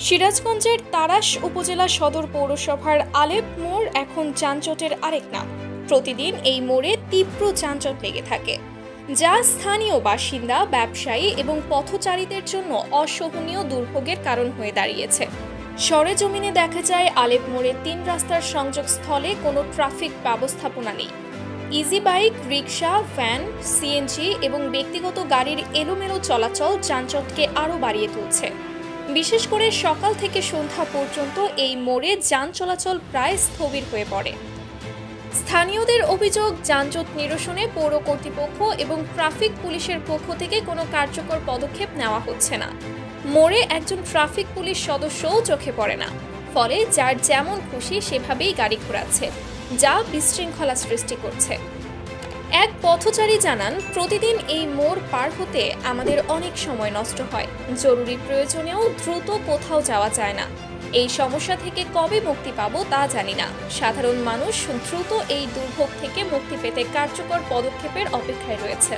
সিরাজগঞ্জের তাড়াশ উপজেলা সদর পৌরসভার আলেপ মোড় এখন যানজটের আরেক নাম। প্রতিদিন এই মোড়ে তীব্র যানজট লেগে থাকে, যা স্থানীয় বাসিন্দা, ব্যবসায়ী এবং পথচারীদের জন্য অসহনীয় দুর্ভোগের কারণ হয়ে দাঁড়িয়েছে। সরেজমিনে দেখা যায় আলেপ মোড়ে ৩ রাস্তার সংযোগস্থলে কোনো ট্রাফিক ব্যবস্থাপনা নেই। Easy bike, rickshaw, van, CNG এবং ব্যক্তিগত গাড়ির এলোমেলো চলাচল যানজটকে আরও বাড়িয়ে তুলছে। বিশেষ করে সকাল থেকে সন্ধ্যা পর্যন্ত এই মোড়ে যান চলাচল প্রায় স্থবির হয়ে পড়ে। স্থানীয়দের অভিযোগ, যানজট নিরসনে পৌর কর্তৃপক্ষ এবং ট্রাফিক পুলিশের পক্ষ থেকে কোনো কার্যকর পদক্ষেপ নেওয়া হচ্ছে না। মোড়ে একজন ট্রাফিক পুলিশ সদস্যও চোখে পড়ে না, ফলে যার যেমন খুশি সেভাবেই গাড়ি ঘোরাচ্ছে, যা বিশৃঙ্খলা সৃষ্টি করছে। এক পথচারী জানান, প্রতিদিন এই মোড় পার হতে আমাদের অনেক সময় নষ্ট হয়। জরুরি প্রয়োজনেও দ্রুত কোথাও যাওয়া যায় না। এই সমস্যা থেকে কবে মুক্তি পাবো তা জানি না। সাধারণ মানুষ দ্রুত এই দুর্ভোগ থেকে মুক্তি পেতে কার্যকর পদক্ষেপের অপেক্ষায় রয়েছে।